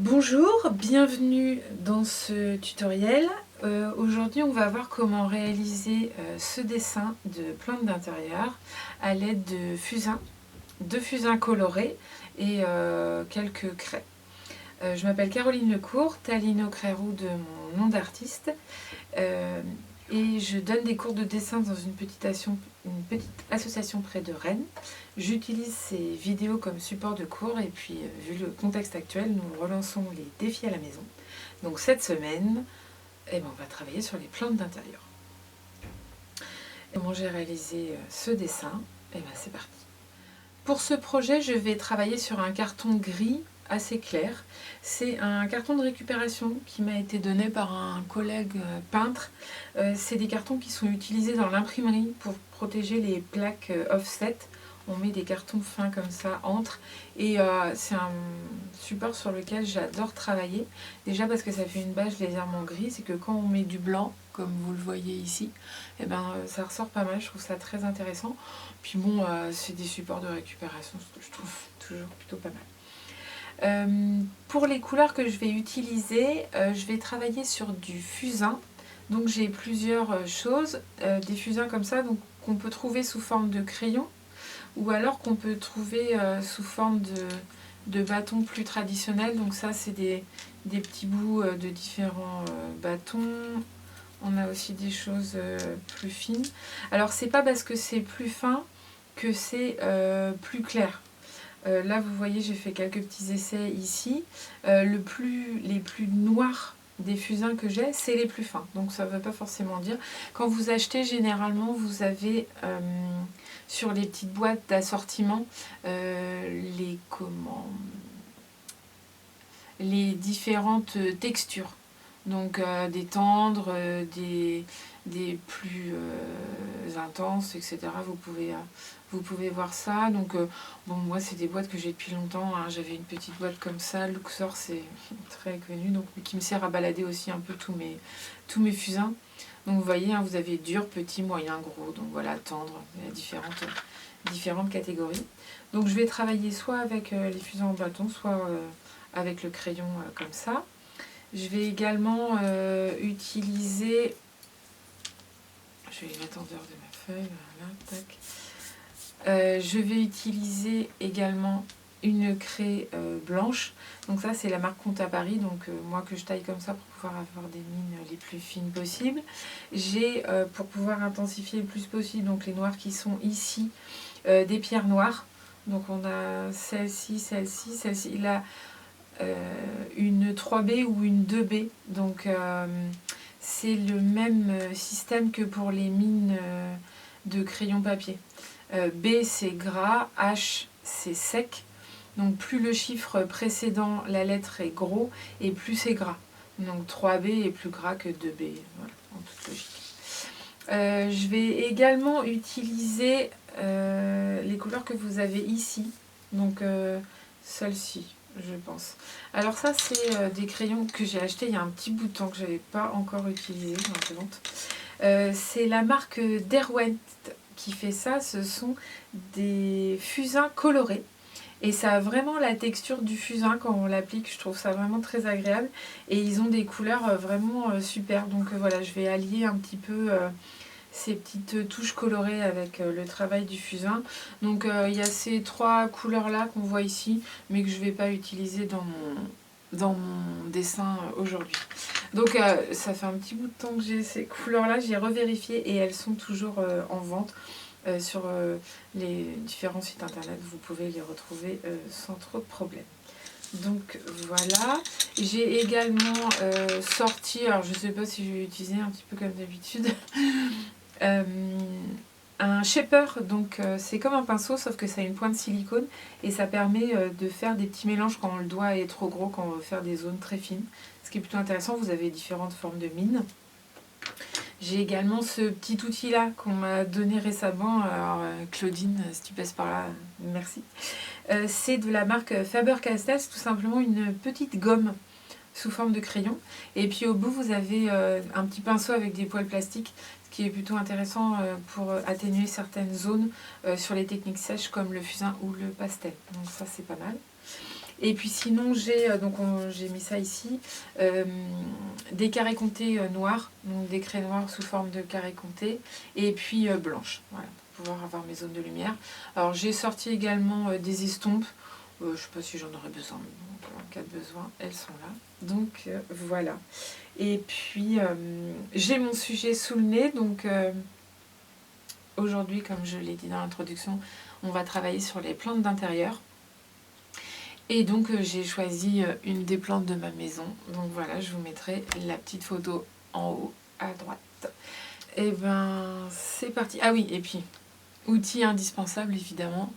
Bonjour, bienvenue dans ce tutoriel. Aujourd'hui on va voir comment réaliser ce dessin de plantes d'intérieur à l'aide de fusains colorés et quelques craies. Je m'appelle Caroline Lecourt, Talino Crérou de mon nom d'artiste, et je donne des cours de dessin dans une petite association près de Rennes. J'utilise ces vidéos comme support de cours et puis vu le contexte actuel, nous relançons les défis à la maison. Donc cette semaine, on va travailler sur les plantes d'intérieur. Comment j'ai réalisé ce dessin? C'est parti. Pour ce projet, je vais travailler sur un carton gris assez clair. C'est un carton de récupération qui m'a été donné par un collègue peintre. C'est des cartons qui sont utilisés dans l'imprimerie pour protéger les plaques offset. On met des cartons fins comme ça entre, et c'est un support sur lequel j'adore travailler. Déjà parce que ça fait une bâche légèrement grise et que quand on met du blanc, comme vous le voyez ici, ça ressort pas mal, je trouve ça très intéressant. Puis bon, c'est des supports de récupération, ce que je trouve toujours plutôt pas mal. Pour les couleurs que je vais utiliser, je vais travailler sur du fusain. Donc j'ai plusieurs choses, des fusains comme ça, donc qu'on peut trouver sous forme de crayon, ou alors qu'on peut trouver sous forme de bâtons plus traditionnels. Donc ça c'est des petits bouts de différents bâtons. On a aussi des choses plus fines. Alors c'est pas parce que c'est plus fin que c'est plus clair. Là vous voyez, j'ai fait quelques petits essais ici. Les plus noirs des fusains que j'ai, c'est les plus fins. Donc ça ne veut pas forcément dire. Quand vous achetez, généralement vous avez sur les petites boîtes d'assortiment les différentes textures. Donc des tendres, des plus intenses, etc. Vous pouvez voir ça. Donc bon, moi c'est des boîtes que j'ai depuis longtemps, hein. J'avais une petite boîte comme ça, Luxor, c'est très connu, donc qui me sert à balader aussi un peu tous mes fusains. Donc vous voyez, hein, vous avez dur, petit, moyen, gros. Donc voilà, tendre, il y a différentes catégories. Donc je vais travailler soit avec les fusains en bâton, soit avec le crayon comme ça. Je vais également utiliser, je vais mettre en dehors de ma feuille, voilà, tac. Je vais utiliser également une craie blanche. Donc ça c'est la marque Conte à Paris, donc moi que je taille comme ça pour pouvoir avoir des mines les plus fines possibles. J'ai pour pouvoir intensifier le plus possible, donc les noirs qui sont ici, des pierres noires. Donc on a celle-ci, là. Une 3B ou une 2B, donc c'est le même système que pour les mines de crayon papier. B c'est gras, H c'est sec, donc plus le chiffre précédant la lettre est gros et plus c'est gras. Donc 3B est plus gras que 2B, voilà, en toute logique. Je vais également utiliser les couleurs que vous avez ici, donc celle-ci, je pense. Alors ça c'est des crayons que j'ai acheté il y a un petit bout de temps, que je n'avais pas encore utilisé. C'est la marque Derwent qui fait ça. Ce sont des fusains colorés et ça a vraiment la texture du fusain quand on l'applique. Je trouve ça vraiment très agréable et ils ont des couleurs vraiment super. Donc voilà, je vais allier un petit peu ces petites touches colorées avec le travail du fusain. Donc il y a ces trois couleurs là qu'on voit ici, mais que je ne vais pas utiliser dans mon dessin aujourd'hui. Donc ça fait un petit bout de temps que j'ai ces couleurs là, j'ai revérifié et elles sont toujours en vente sur les différents sites internet. Vous pouvez les retrouver sans trop de problème. Donc voilà, j'ai également sorti, alors je ne sais pas si je vais utiliser un petit peu comme d'habitude, un shaper. Donc c'est comme un pinceau sauf que ça a une pointe silicone et ça permet de faire des petits mélanges quand le doigt est trop gros, quand on veut faire des zones très fines, ce qui est plutôt intéressant. Vous avez différentes formes de mines. J'ai également ce petit outil là qu'on m'a donné récemment. Alors Claudine, si tu passes par là, merci. C'est de la marque Faber-Castell, tout simplement une petite gomme sous forme de crayon. Et puis au bout vous avez un petit pinceau avec des poils plastiques, ce qui est plutôt intéressant pour atténuer certaines zones sur les techniques sèches comme le fusain ou le pastel. Donc ça c'est pas mal. Et puis sinon j'ai mis ça ici, des carrés comptés noirs, donc des craies noires sous forme de carrés comptés, et puis blanches, voilà, pour pouvoir avoir mes zones de lumière. Alors j'ai sorti également des estompes, je ne sais pas si j'en aurais besoin, mais bon, en cas de besoin, elles sont là. Donc voilà. Et puis j'ai mon sujet sous le nez, donc aujourd'hui, comme je l'ai dit dans l'introduction, on va travailler sur les plantes d'intérieur. Et donc j'ai choisi une des plantes de ma maison. Donc voilà, je vous mettrai la petite photo en haut à droite. Et ben c'est parti. Ah oui, et puis, outil indispensable évidemment,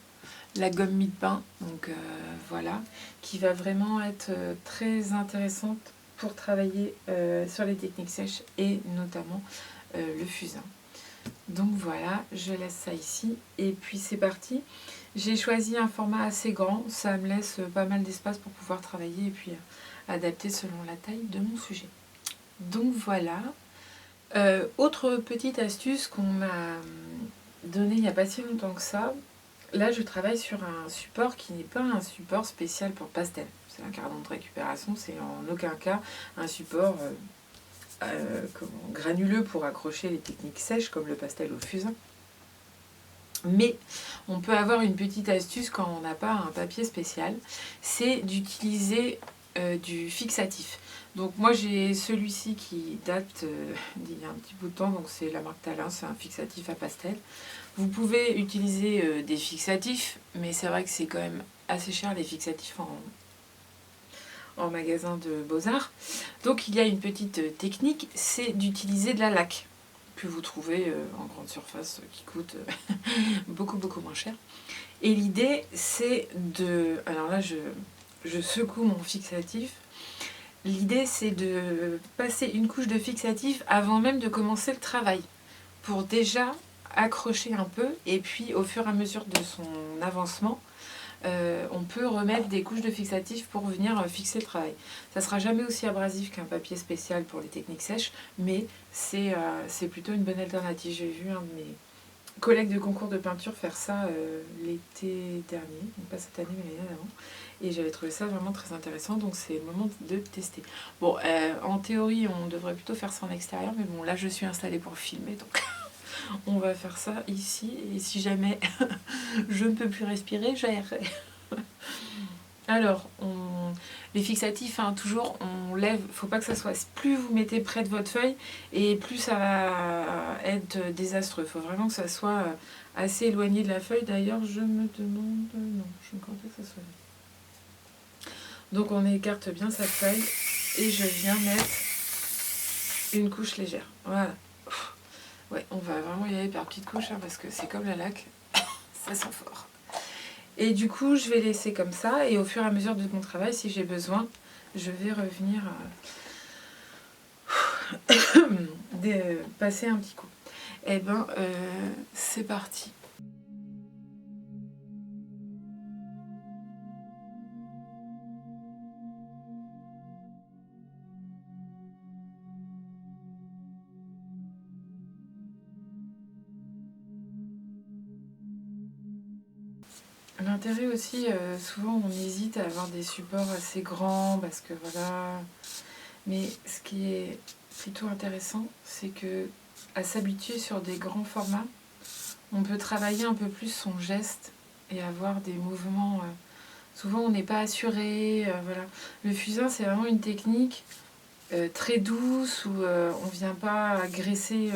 la gomme mie-de-pain. Donc voilà, qui va vraiment être très intéressante pour travailler sur les techniques sèches et notamment le fusain. Donc voilà, je laisse ça ici et puis c'est parti. J'ai choisi un format assez grand, ça me laisse pas mal d'espace pour pouvoir travailler et puis adapter selon la taille de mon sujet. Donc voilà. Autre petite astuce qu'on m'a donnée il n'y a pas si longtemps que ça. Là je travaille sur un support qui n'est pas un support spécial pour pastel. C'est un carton de récupération, c'est en aucun cas un support granuleux pour accrocher les techniques sèches comme le pastel au fusain. Mais on peut avoir une petite astuce quand on n'a pas un papier spécial, c'est d'utiliser du fixatif. Donc moi j'ai celui-ci qui date d'il y a un petit bout de temps, donc c'est la marque Talin, c'est un fixatif à pastel. Vous pouvez utiliser des fixatifs, mais c'est vrai que c'est quand même assez cher les fixatifs en magasin de Beaux-Arts. Donc il y a une petite technique, c'est d'utiliser de la laque que vous trouvez en grande surface qui coûte beaucoup moins cher. Et l'idée c'est de... Alors là je secoue mon fixatif. L'idée c'est de passer une couche de fixatif avant même de commencer le travail pour déjà accrocher un peu et puis au fur et à mesure de son avancement on peut remettre des couches de fixatif pour venir fixer le travail. Ça sera jamais aussi abrasif qu'un papier spécial pour les techniques sèches, mais c'est plutôt une bonne alternative. J'ai vu un de mes collègues de concours de peinture faire ça l'été dernier, donc pas cette année mais l'année d'avant, et j'avais trouvé ça vraiment très intéressant, donc c'est le moment de tester. Bon, en théorie on devrait plutôt faire ça en extérieur, mais bon là je suis installée pour filmer, donc on va faire ça ici, et si jamais je ne peux plus respirer, j'aérerai. Alors, les fixatifs, hein, toujours, on lève, faut pas que ça soit... Plus vous mettez près de votre feuille, et plus ça va être désastreux. Il faut vraiment que ça soit assez éloigné de la feuille. D'ailleurs, je me demande... Non, je ne crois pas que ça soit là. Donc, on écarte bien sa feuille, et je viens mettre une couche légère. Voilà. Ouais, on va vraiment y aller par petites couches, hein, parce que c'est comme la laque, ça sent fort. Et du coup, je vais laisser comme ça, et au fur et à mesure de mon travail, si j'ai besoin, je vais revenir passer un petit coup. Et ben, c'est parti. L'intérêt aussi, souvent on hésite à avoir des supports assez grands parce que voilà. Mais ce qui est plutôt intéressant, c'est que à s'habituer sur des grands formats, on peut travailler un peu plus son geste et avoir des mouvements. Souvent on n'est pas assuré. Voilà. Le fusain c'est vraiment une technique très douce où on ne vient pas graisser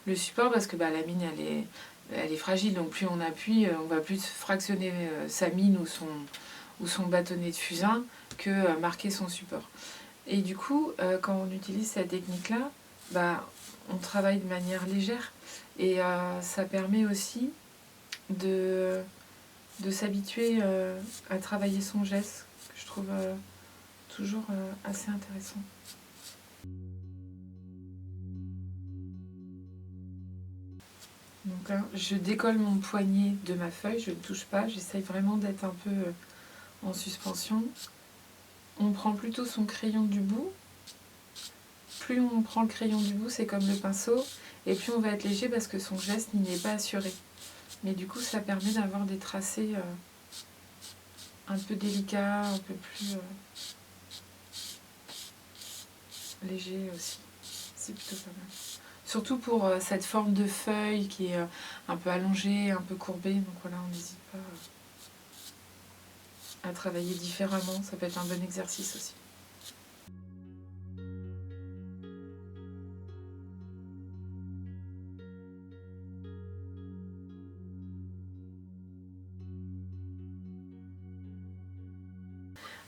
le support parce que la mine elle est fragile, donc plus on appuie, on va plus fractionner sa mine ou son bâtonnet de fusain que marquer son support. Et du coup, quand on utilise cette technique-là, on travaille de manière légère et ça permet aussi de s'habituer à travailler son geste, que je trouve toujours assez intéressant. Donc là, je décolle mon poignet de ma feuille, je ne touche pas, j'essaye vraiment d'être un peu en suspension. On prend plutôt son crayon du bout. Plus on prend le crayon du bout, c'est comme le pinceau, et plus on va être léger parce que son geste n'est pas assuré. Mais du coup, ça permet d'avoir des tracés un peu délicat, un peu plus léger aussi. C'est plutôt pas mal. Surtout pour cette forme de feuille qui est un peu allongée, un peu courbée. Donc voilà, on n'hésite pas à travailler différemment. Ça peut être un bon exercice aussi.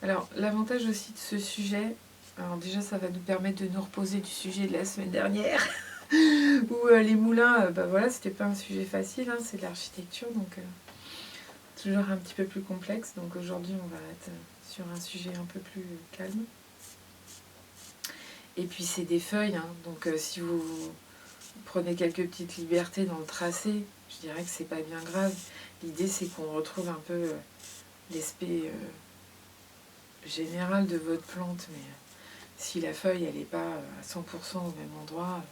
Alors, l'avantage aussi de ce sujet, alors déjà ça va nous permettre de nous reposer du sujet de la semaine dernière, où les moulins, bah voilà, c'était pas un sujet facile, hein, c'est de l'architecture, donc toujours un petit peu plus complexe. Donc aujourd'hui on va être sur un sujet un peu plus calme. Et puis c'est des feuilles, hein, donc si vous prenez quelques petites libertés dans le tracé, je dirais que c'est pas bien grave. L'idée c'est qu'on retrouve un peu l'aspect général de votre plante, mais si la feuille elle n'est pas à 100% au même endroit,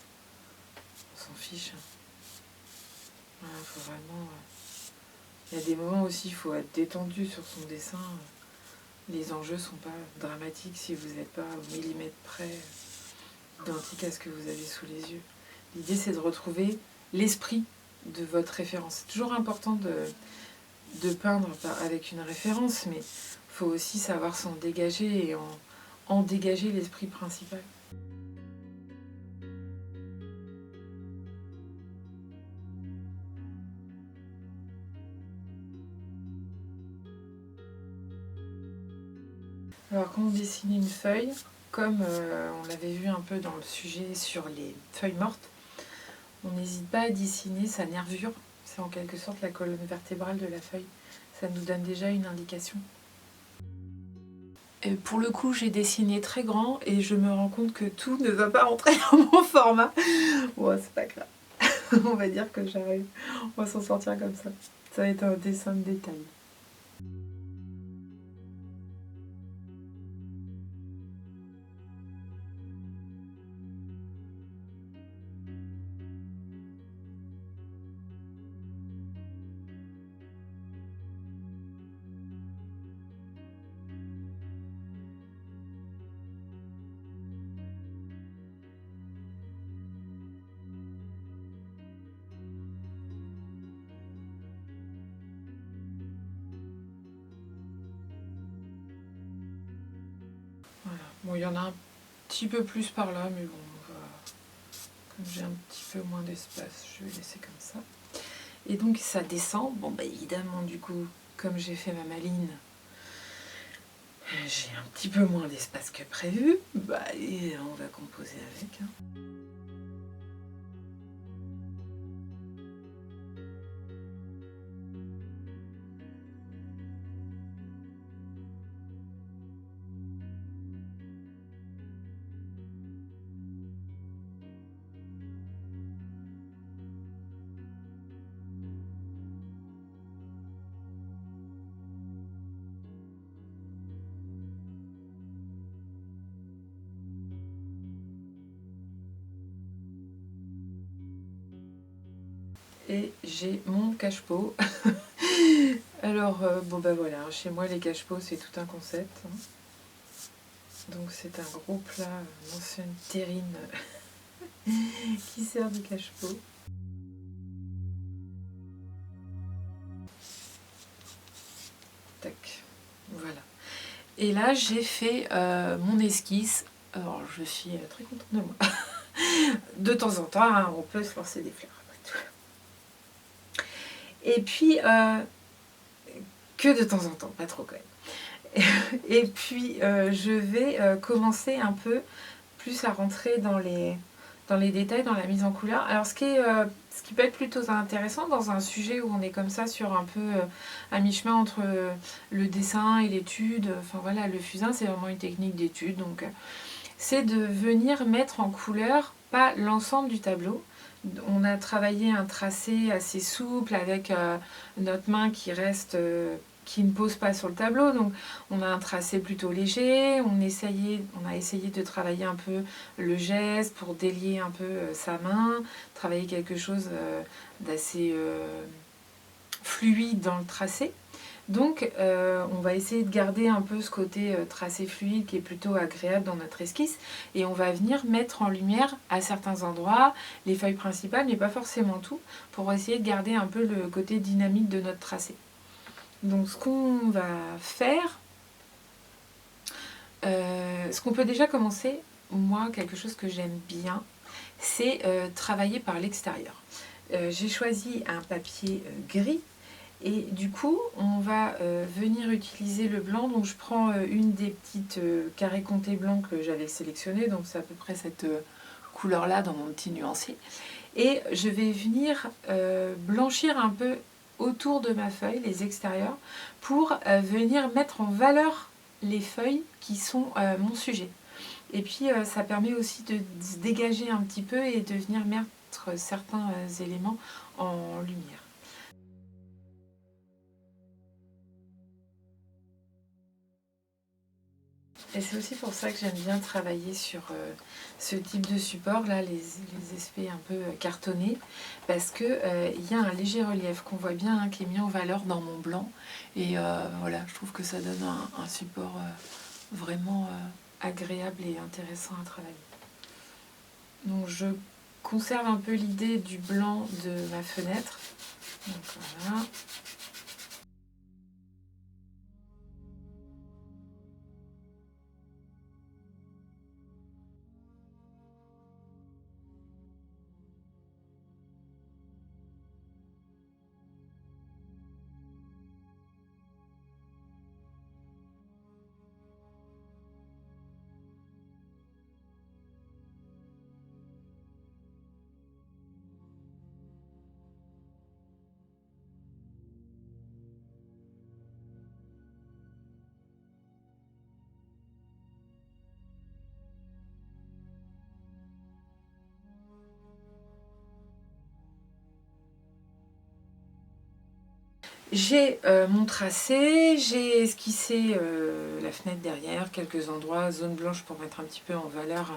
on s'en fiche. Voilà, faut vraiment. Il y a des moments aussi, il faut être détendu sur son dessin. Les enjeux sont pas dramatiques si vous n'êtes pas au millimètre près identique à ce que vous avez sous les yeux. L'idée c'est de retrouver l'esprit de votre référence. C'est toujours important de peindre avec une référence, mais il faut aussi savoir s'en dégager et en dégager l'esprit principal. Alors quand on dessine une feuille, comme on l'avait vu un peu dans le sujet sur les feuilles mortes, on n'hésite pas à dessiner sa nervure. C'est en quelque sorte la colonne vertébrale de la feuille. Ça nous donne déjà une indication. Et pour le coup, j'ai dessiné très grand et je me rends compte que tout ne va pas rentrer dans mon format. Bon, c'est pas grave. On va dire que j'arrive. On va s'en sortir comme ça. Ça va être un dessin de détail. Voilà. Bon, il y en a un petit peu plus par là, mais bon, comme j'ai un petit peu moins d'espace, je vais laisser comme ça. Et donc ça descend. Bon, bah évidemment, du coup, comme j'ai fait ma maline, j'ai un petit peu moins d'espace que prévu. Bah, et on va composer avec. Hein. Et j'ai mon cache-pot. Alors, bon bah voilà, chez moi les cache-pots c'est tout un concept. Hein. Donc c'est un gros plat, une ancienne terrine qui sert de cache-pot. Tac, voilà. Et là j'ai fait mon esquisse. Alors je suis très contente de moi. De temps en temps, hein, on peut se lancer des fleurs. Et puis, que de temps en temps, pas trop quand même. Et puis, je vais commencer un peu plus à rentrer dans les détails, dans la mise en couleur. Alors, ce qui peut être plutôt intéressant dans un sujet où on est comme ça sur un peu à mi-chemin entre le dessin et l'étude, enfin voilà, le fusain, c'est vraiment une technique d'étude. Donc, c'est de venir mettre en couleur, pas l'ensemble du tableau. On a travaillé un tracé assez souple avec notre main qui reste, qui ne pose pas sur le tableau. Donc on a un tracé plutôt léger. On a essayé de travailler un peu le geste pour délier un peu sa main, travailler quelque chose d'assez fluide dans le tracé. Donc on va essayer de garder un peu ce côté tracé fluide qui est plutôt agréable dans notre esquisse, et on va venir mettre en lumière à certains endroits les feuilles principales, mais pas forcément tout, pour essayer de garder un peu le côté dynamique de notre tracé. Donc ce qu'on va faire, ce qu'on peut déjà commencer, moi quelque chose que j'aime bien, c'est travailler par l'extérieur. J'ai choisi un papier gris. Et du coup, on va venir utiliser le blanc. Donc je prends une des petites carrés comptés blancs que j'avais sélectionné. Donc c'est à peu près cette couleur-là dans mon petit nuancier. Et je vais venir blanchir un peu autour de ma feuille, les extérieurs, pour venir mettre en valeur les feuilles qui sont mon sujet. Et puis ça permet aussi de se dégager un petit peu et de venir mettre certains éléments en lumière. Et c'est aussi pour ça que j'aime bien travailler sur ce type de support, là, les aspects un peu cartonnés, parce qu'il y a un léger relief qu'on voit bien, hein, qui est mis en valeur dans mon blanc. Et voilà, je trouve que ça donne un support vraiment agréable et intéressant à travailler. Donc je conserve un peu l'idée du blanc de ma fenêtre. Donc voilà. J'ai mon tracé, j'ai esquissé la fenêtre derrière, quelques endroits, zone blanche pour mettre un petit peu en valeur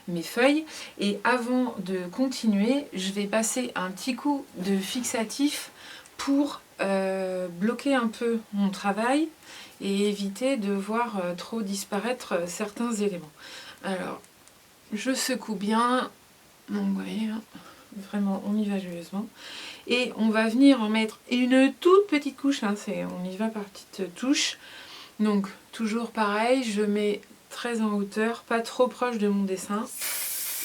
mes feuilles. Et avant de continuer, je vais passer un petit coup de fixatif pour bloquer un peu mon travail et éviter de voir trop disparaître certains éléments. Alors, je secoue bien, donc vous voyez, hein, vraiment on y va joyeusement. Et on va venir en mettre une toute petite couche, hein, on y va par petites touches. Donc toujours pareil, je mets très en hauteur, pas trop proche de mon dessin.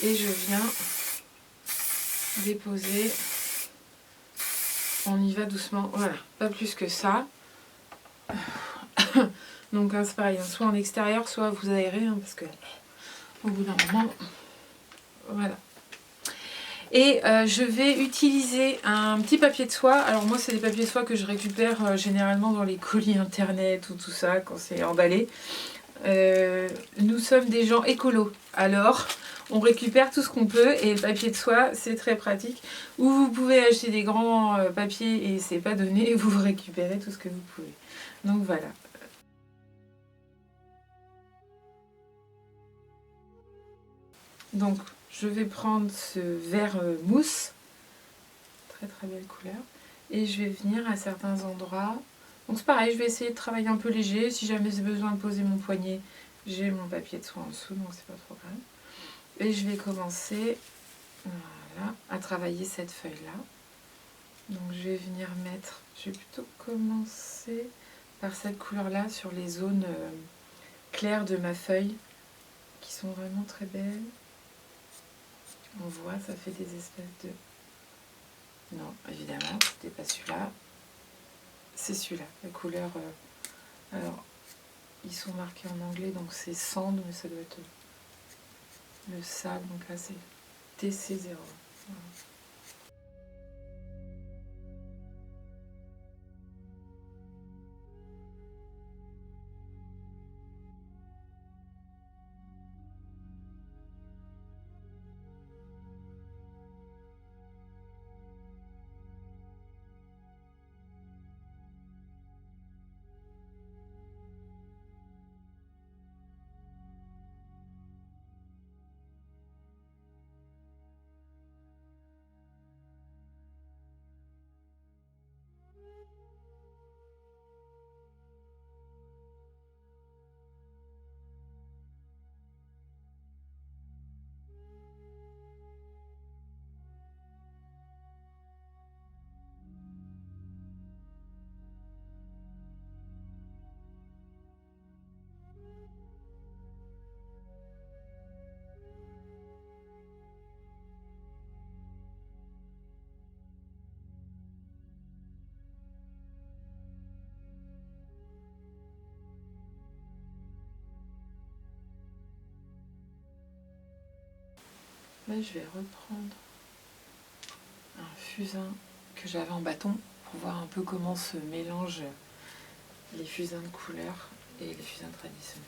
Et je viens déposer. On y va doucement, voilà, pas plus que ça. Donc hein, c'est pareil, soit en extérieur, soit vous aérez, hein, parce que au bout d'un moment, voilà. Et je vais utiliser un petit papier de soie. Alors moi c'est des papiers de soie que je récupère généralement dans les colis internet ou tout ça quand c'est emballé. Nous sommes des gens écolos, alors on récupère tout ce qu'on peut et le papier de soie c'est très pratique. Ou vous pouvez acheter des grands papiers et c'est pas donné, vous récupérez tout ce que vous pouvez. Donc voilà. Donc je vais prendre ce vert mousse, très très belle couleur, et je vais venir à certains endroits. Donc c'est pareil, je vais essayer de travailler un peu léger. Si jamais j'ai besoin de poser mon poignet, j'ai mon papier de soie en dessous, donc c'est pas trop grave. Et je vais commencer voilà, à travailler cette feuille-là. Donc je vais venir mettre, je vais plutôt commencer par cette couleur-là sur les zones claires de ma feuille, qui sont vraiment très belles. On voit, ça fait des espèces de... Non, évidemment, c'était pas celui-là. C'est celui-là, la couleur... Alors, ils sont marqués en anglais, donc c'est sand, mais ça doit être le sable. Donc là, c'est TC0. Voilà. Là, je vais reprendre un fusain que j'avais en bâton pour voir un peu comment se mélangent les fusains de couleurs et les fusains traditionnels.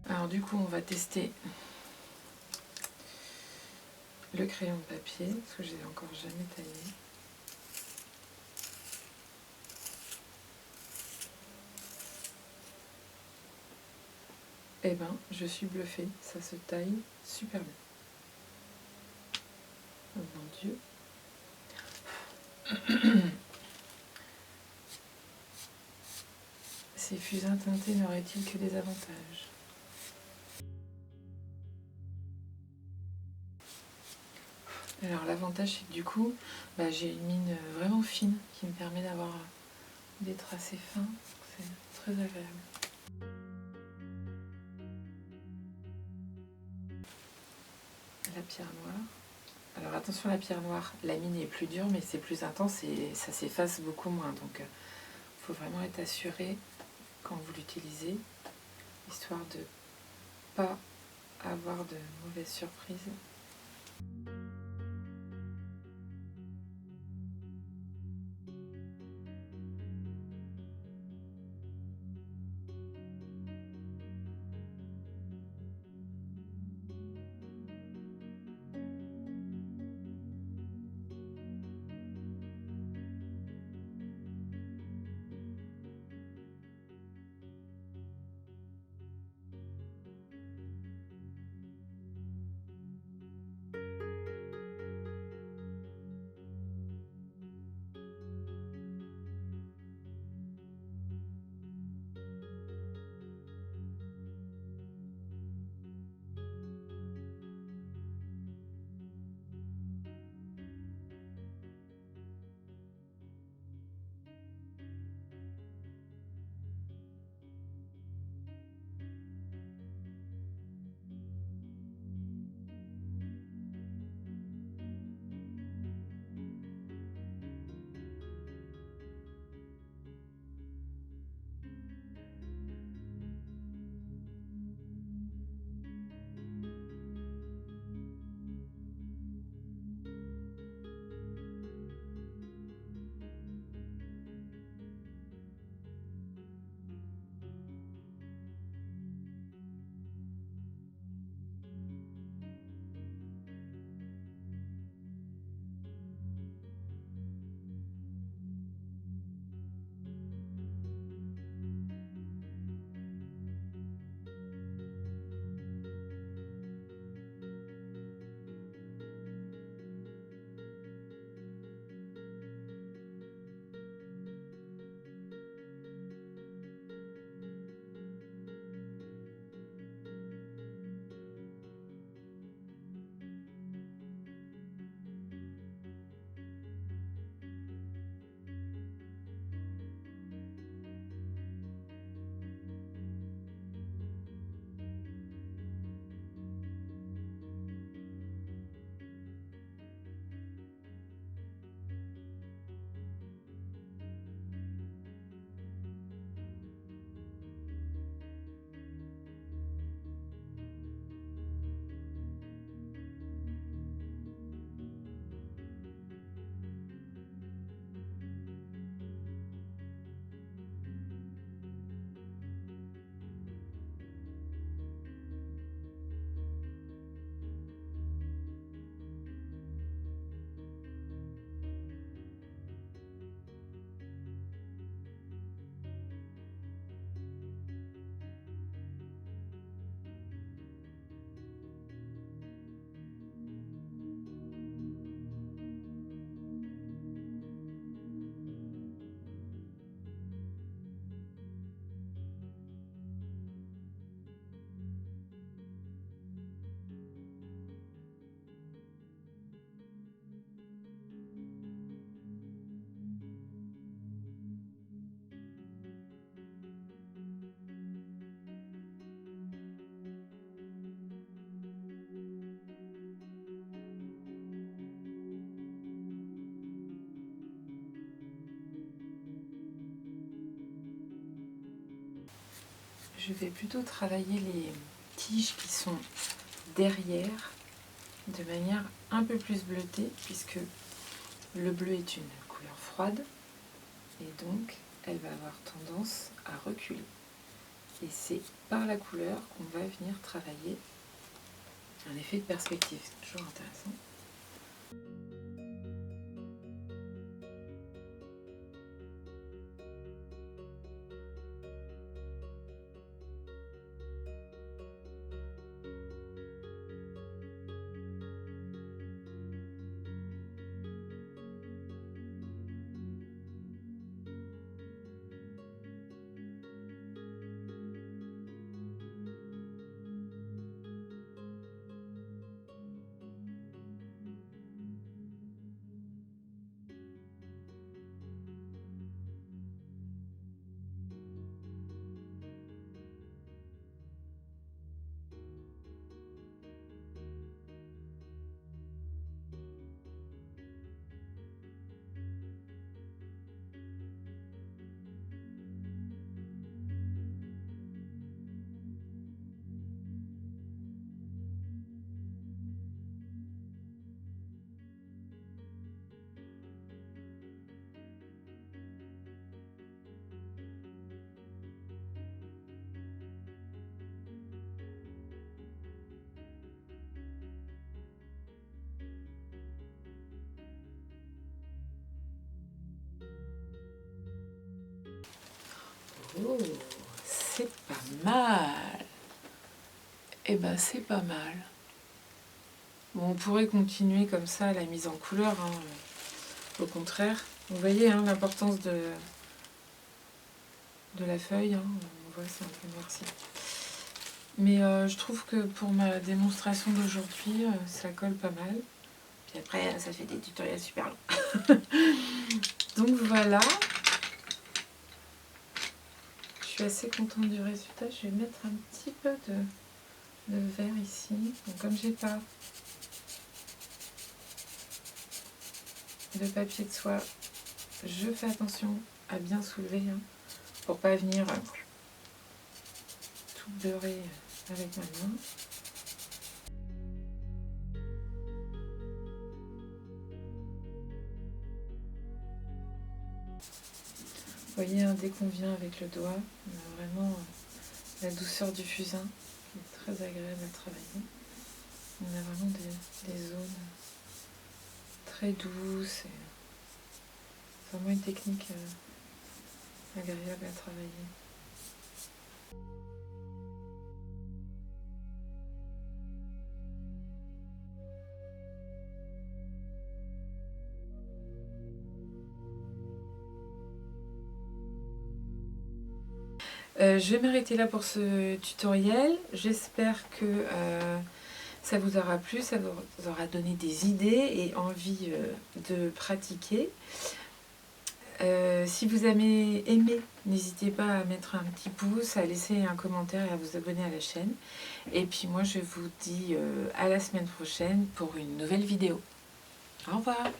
Alors du coup, on va tester le crayon de papier, parce que je l'ai encore jamais taillé. Eh ben, je suis bluffée, ça se taille super bien. Oh mon Dieu. Ces fusains teintés n'auraient-ils que des avantages? Alors l'avantage c'est que du coup, j'ai une mine vraiment fine qui me permet d'avoir des tracés fins. C'est très agréable. La pierre noire. Alors attention à la pierre noire, la mine est plus dure mais c'est plus intense et ça s'efface beaucoup moins. Donc il faut vraiment être assuré quand vous l'utilisez, histoire de pas avoir de mauvaises surprises. je vais plutôt travailler les tiges qui sont derrière de manière un peu plus bleutée, puisque le bleu est une couleur froide et donc elle va avoir tendance à reculer. Et c'est par la couleur qu'on va venir travailler un effet de perspective. C'est toujours intéressant. Oh, c'est pas mal. Eh ben, c'est pas mal. Bon, on pourrait continuer comme ça la mise en couleur, hein, au contraire. Vous voyez hein, l'importance de la feuille. Hein, on voit, c'est un peu noirci. Mais je trouve que pour ma démonstration d'aujourd'hui, ça colle pas mal. Puis après, ça fait des tutoriels super longs. Donc voilà. Je suis assez contente du résultat. Je vais mettre un petit peu de vert ici. Donc comme j'ai pas de papier de soie, je fais attention à bien soulever hein, pour pas venir tout beurrer avec ma main. Vous voyez, hein, dès qu'on vient avec le doigt, on a vraiment la douceur du fusain qui est très agréable à travailler. On a vraiment des zones très douces. C'est vraiment une technique agréable à travailler. Je vais m'arrêter là pour ce tutoriel. J'espère que ça vous aura plu, ça vous aura donné des idées et envie de pratiquer. Si vous avez aimé, n'hésitez pas à mettre un petit pouce, à laisser un commentaire et à vous abonner à la chaîne. Et puis moi je vous dis à la semaine prochaine pour une nouvelle vidéo. Au revoir!